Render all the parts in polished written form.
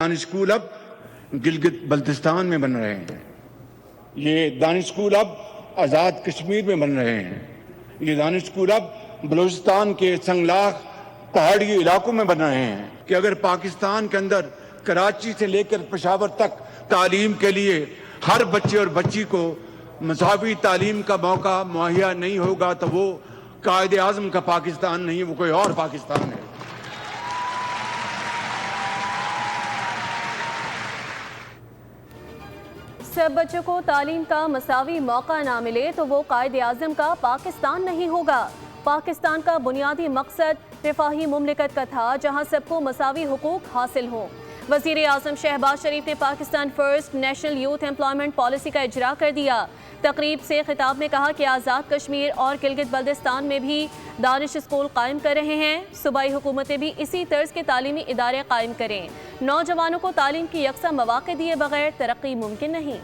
Danish school अब गिलगित बल्तिस्तान में बन रहे हैं, ये दानिश स्कूल अब आज़ाद कश्मीर में बन रहे हैं, ये दानिश स्कूल अब बलूचिस्तान के संगलाख पहाड़ी इलाकों में बन रहे हैं। कि अगर पाकिस्तान के अंदर कराची से लेकर पेशावर तक तालीम के लिए हर बच्चे और बच्ची को मसावी तालीम का मौका मुहैया नहीं होगा तो वो कायदे आज़म का पाकिस्तान नहीं, वो कोई और पाकिस्तान है। सब बच्चों को तालीम का मसावी मौका ना मिले तो वो कायदे आज़म का पाकिस्तान नहीं होगा। पाकिस्तान का बुनियादी मकसद रिफाही मुमलिकत का था जहां सबको मसावी हुकूक हासिल हों। वज़ीर आज़म शहबाज शरीफ ने Pakistan first national youth employment policy का इजरा कर दिया। तकरीब से खिताब में कहा कि आज़ाद कश्मीर और गिलगित बल्तिस्तान में भी दानिश स्कूल कायम कर रहे हैं। सूबाई हुकूमतें भी इसी तर्ज के तालीमी इदारे कायम करें। नौजवानों को तालीम की यकसा मौक़े दिए बगैर तरक्की मुमकिन नहीं।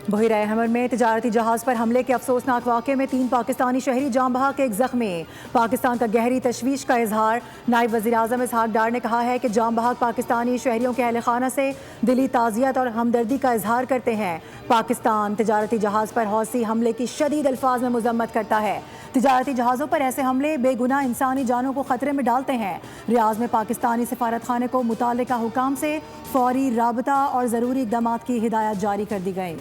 बहिरा हमर में तजारती जहाज़ पर हमले के अफसोसनाक वाक़े में 3 पाकिस्तानी शहरी जाम बहक एक ज़ख्मी। पाकिस्तान का गहरी तशवीश का इजहार। नायब वज़ीर आज़म इसहाक डार ने कहा है कि जाम बहक पाकिस्तानी शहरियों के अहल खाना से दिली ताज़ियत और हमदर्दी का इजहार करते हैं। पाकिस्तान तजारती जहाज़ पर हौसी हमले की शदीद अल्फाज में मजम्मत करता है। तजारती जहाज़ों पर ऐसे हमले बेगुनाह इंसानी जानों को खतरे में डालते हैं। रियाज में पाकिस्तानी सफारत खाने को मुताल्लिका हुकाम से फौरी राबता और ज़रूरी इक़दामात की हिदायत जारी कर दी गई।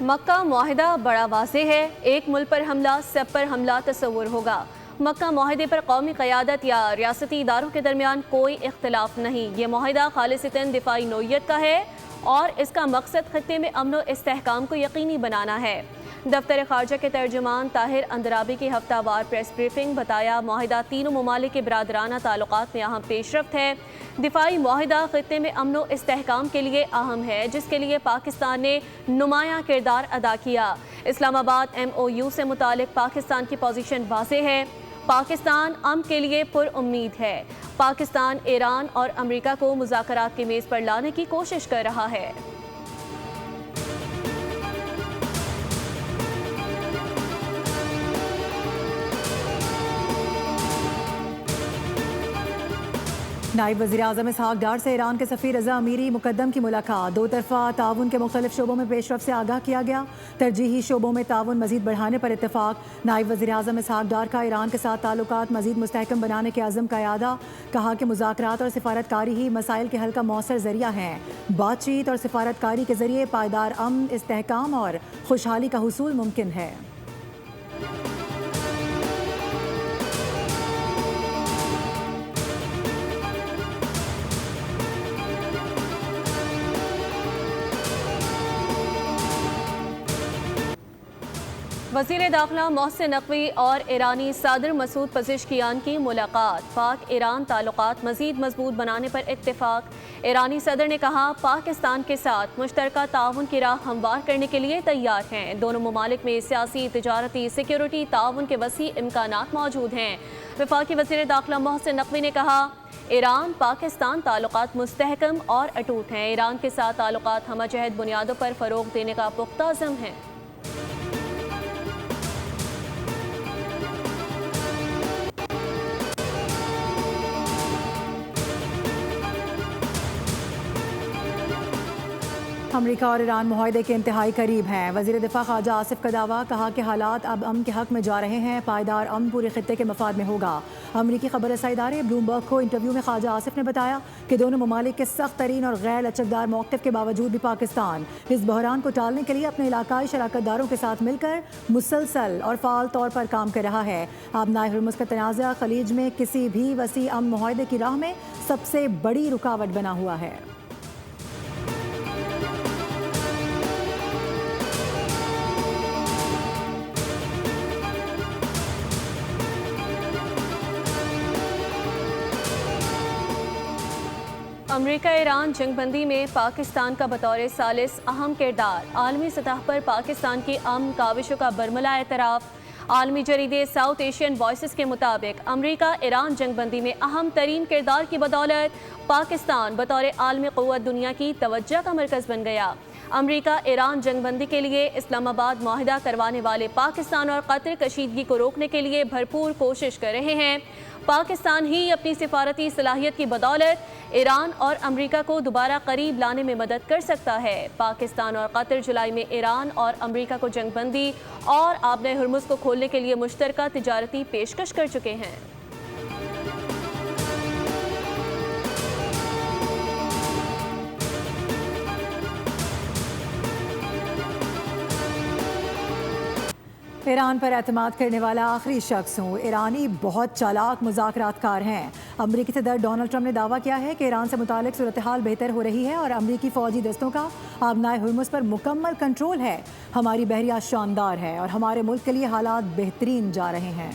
मक्का मुआहिदा बड़ा वाज़ेह है। एक मुल्क पर हमला सब पर हमला तस्वुर होगा। मक्का मुआहिदे पर कौमी क़यादत या रियासती इदारों के दरमियान कोई इख्तिलाफ नहीं। ये मुआहिदा खालिसतन दिफाई नौइयत का है और इसका मकसद खत्ते में अमन व इस्तेहकाम को यकीनी बनाना है। दफ्तर ख़ारजा के तर्जुमान ताहिर अंदराबी की हफ्तावार प्रेस ब्रीफिंग बताया मुआहिदा तीनों ममालिक के बरादराना ताल्लुकात में अहम पेशरफ्त है। दिफाई मुआहिदा खत्ते में अमन व इस्तेहकाम के लिए अहम है जिसके लिए पाकिस्तान ने नुमायां किरदार अदा किया। इस्लामाबाद MOU से मुतालिक पाकिस्तान की पोजीशन वाज़ेह है। पाकिस्तान अमन के लिए पुरउम्मीद है। पाकिस्तान ईरान और अमेरिका को मुज़ाकरात की मेज़ पर लाने की कोशिश कर रहा है। नायब वज़ीर आज़म इसहाक डार से ईरान के सफ़ीर रज़ा अमीरी मुक़द्दम की मुलाकात। 2 तरफ़ा ताउन के मुख्तलिफ शोबों में पेशरफ़ से आगाह किया गया। तरजीही शोबों में ताउन मज़ीद बढ़ाने पर इत्तेफाक। नायब वज़ीर आज़म इसहाक डार का ईरान के साथ ताल्लुकात मज़ीद मुस्तहकम बनाने के अज़म का यादा। कहा कि मुज़ाकरात और सिफारतकारी ही मसाइल के हल का मौसर ज़रिया हैं। बातचीत और सिफारतकारी के ज़रिए पायदार अमन, इस्तेहकाम और खुशहाली का हुसूल मुमकिन है। वज़ीर दाखिला मोहसिन नकवी और ईरानी सदर मसूद पज़ेश्कियान की मुलाकात। पाक ईरान ताल्लुकात मज़ीद मजबूत बनाने पर इत्तेफाक। ईरानी सदर ने कहा पाकिस्तान के साथ मुश्तरका ताउन की राह हमवार करने के लिए तैयार हैं। दोनों ममालिक में सियासी, तिजारती, सिक्योरिटी ताउन के वसी इम्कानात मौजूद हैं। वफाकी वज़ीर दाखिला मोहसिन नकवी ने कहा ईरान पाकिस्तान ताल्लुकात मुस्तहकम और अटूट हैं। ईरान के साथ ताल्लुकात हमजहत बुनियादों पर फ़रोग़ देने का पुख्ता अज़्म है। अमेरिका और ईरान मुआहदे के इंतहाई करीब हैं। वज़ीर दिफा ख्वाजा आसिफ का दावा। कहा कि हालात अब अमन के हक में जा रहे हैं। पायदार अमन पूरे खित्ते के मफाद में होगा। अमरीकी खबर रसाई इदारे ब्लूमबर्ग को इंटरव्यू में ख्वाजा आसिफ ने बताया कि दोनों ममालिक के सख्त तरीन और गैर लचकदार मौक़िफ़ के बावजूद भी पाकिस्तान इस बहरान को टालने के लिए अपने इलाकाई शराकतदारों के साथ मिलकर मुसलसल और फ़ाल तौर पर काम कर रहा है। आबनाए हुर्मुज़ का तनाज़ा खलीज में किसी भी वसी अमन मुआहदे की राह में सबसे बड़ी रुकावट बना हुआ है। अमेरिका ईरान जंगबंदी में पाकिस्तान का बतौर सालिस अहम किरदार। आलमी सतह पर पाकिस्तान की अमन काविशों का बरमला एतराफ़। आलमी जरीदे साउथ एशियन वॉइसेस के मुताबिक अमेरिका ईरान जंगबंदी में अहम तरीन किरदार की बदौलत पाकिस्तान बतौर आलमी क़ुव्वत दुनिया की तवज्जो का मरकज़ बन गया। अमेरिका ईरान जंगबंदी के लिए इस्लामाबाद मुआहिदा करवाने वाले पाकिस्तान और कतर कशीदगी को रोकने के लिए भरपूर कोशिश कर रहे हैं। पाकिस्तान ही अपनी सिफारती सलाहियत की बदौलत ईरान और अमेरिका को दोबारा करीब लाने में मदद कर सकता है। पाकिस्तान और कतर जुलाई में ईरान और अमेरिका को जंगबंदी और आबने हुर्मुज़ को खोलने के लिए मुश्तरका तिजारती पेशकश कर चुके हैं। ईरान पर एतमाद करने वाला आखिरी शख्स हूँ। ईरानी बहुत चालाक मुज़ाकरातकार हैं। अमरीकी सदर डोनाल्ड ट्रंप ने दावा किया है कि ईरान से मुतालिक सूरत हाल बेहतर हो रही है और अमरीकी फ़ौजी दस्तों का आबनाए हुर्मुज़ पर मुकम्मल कंट्रोल है। हमारी बहरिया शानदार है और हमारे मुल्क के लिए हालात बेहतरीन जा रहे हैं।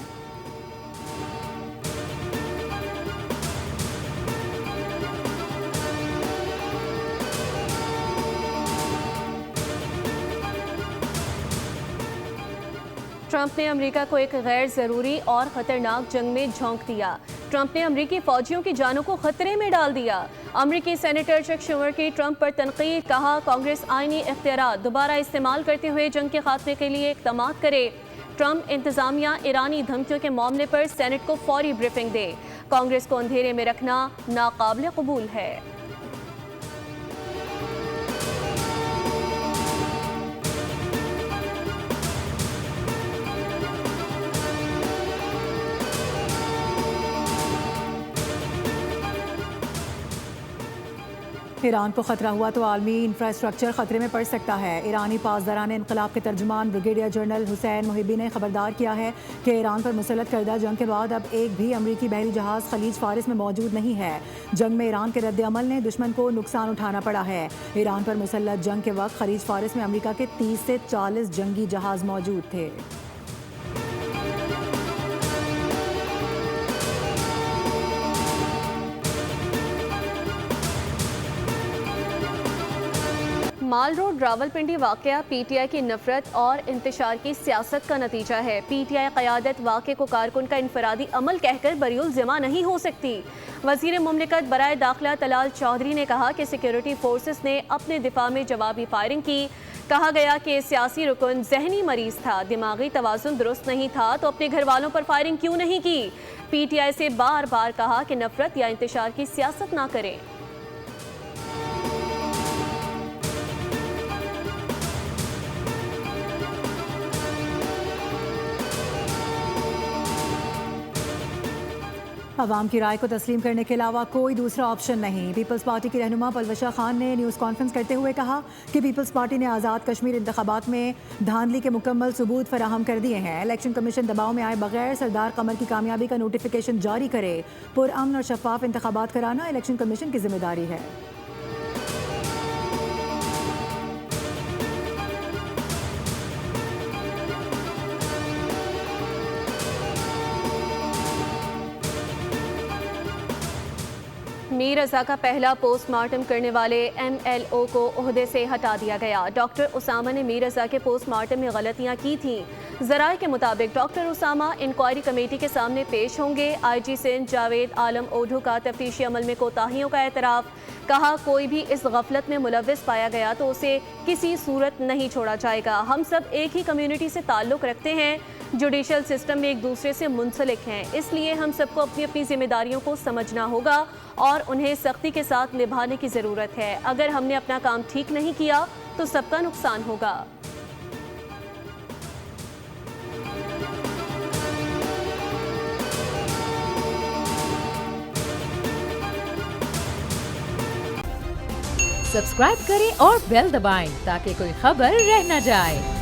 ट्रंप ने अमेरिका को एक गैर ज़रूरी और ख़तरनाक जंग में झोंक दिया। ट्रंप ने अमेरिकी फ़ौजियों की जानों को खतरे में डाल दिया। अमेरिकी सेनेटर चक शुमर की ट्रंप पर तनकीद। कहा, कांग्रेस आईनी इख्तियारात दोबारा इस्तेमाल करते हुए जंग के खात्मे के लिए इक़दाम करे। ट्रंप इंतज़ामिया ईरानी धमकियों के मामले पर सेनेट को फौरी ब्रीफिंग दे। कांग्रेस को अंधेरे में रखना नाकाबिल कबूल है। ईरान को खतरा हुआ तो आलमी इंफ्रास्ट्रक्चर खतरे में पड़ सकता है। ईरानी पासदारान इनकलाब के तर्जुमान ब्रिगेडियर जनरल हुसैन मुहिबी ने खबरदार किया है कि ईरान पर मुसल्लत करदा जंग के बाद अब एक भी अमरीकी बहरी जहाज़ खलीज फारिस में मौजूद नहीं है। जंग में ईरान के रद्द अमल ने दुश्मन को नुकसान उठाना पड़ा है। ईरान पर मुसल्लत जंग के वक्त खलीज फारिस में अमरीका के 30 से 40 जंगी जहाज़ मौजूद थे। माल रोड रावलपिंडी वाक़या पीटीआई की नफरत और इंतशार की सियासत का नतीजा है। पीटीआई क़यादत वाक़े को कारकुन का इनफरादी अमल कहकर बरीउल ज़िम्मा नहीं हो सकती। वज़ीर मुमलिकत बराए दाखिला तलाल चौधरी ने कहा कि सिक्योरिटी फोर्सेस ने अपने दिफा में जवाबी फायरिंग की। कहा गया कि सियासी रुकन जहनी मरीज था, दिमागी तवाज़ुन दुरुस्त नहीं था तो अपने घर वालों पर फायरिंग क्यों नहीं की। पीटीआई से बार बार कहा कि नफरत या इंतशार की सियासत ना करें। अवाम की राय को तस्लीम करने के अलावा कोई दूसरा ऑप्शन नहीं। पीपल्स पार्टी की रहनुमा पलवशा खान ने न्यूज़ कॉन्फ्रेंस करते हुए कहा कि पीपल्स पार्टी ने आज़ाद कश्मीर इंतखाबात में धांधली के मुकम्मल सबूत फराहम कर दिए हैं। इलेक्शन कमीशन दबाव में आए बगैर सरदार कमर की कामयाबी का नोटिफिकेशन जारी करे। पुरअमन और शफाफ इंतखाबात कराना इलेक्शन कमीशन की जिम्मेदारी है। मीर रज़ा का पहला पोस्टमार्टम करने वाले MLO को ओहदे से हटा दिया गया। डॉक्टर उसामा ने मीर रज़ा के पोस्टमार्टम में गलतियां की थीं। ज़राए के मुताबिक डॉक्टर उसामा इंक्वायरी कमेटी के सामने पेश होंगे। IG सिंध जावेद आलम ओढ़ू का तफ्तीशी अमल में कोताहियों का एतराफ़। कहा, कोई भी इस गफलत में मुलव्विस पाया गया तो उसे किसी सूरत नहीं छोड़ा जाएगा। हम सब एक ही कम्युनिटी से ताल्लुक़ रखते हैं, जुडिशल सिस्टम में एक दूसरे से मुंसलिक हैं, इसलिए हम सबको अपनी अपनी जिम्मेदारियों को समझना होगा और उन्हें सख्ती के साथ निभाने की ज़रूरत है। अगर हमने अपना काम ठीक नहीं किया तो सबका नुकसान होगा। सब्सक्राइब करें और बेल दबाएं ताकि कोई खबर रह न जाए।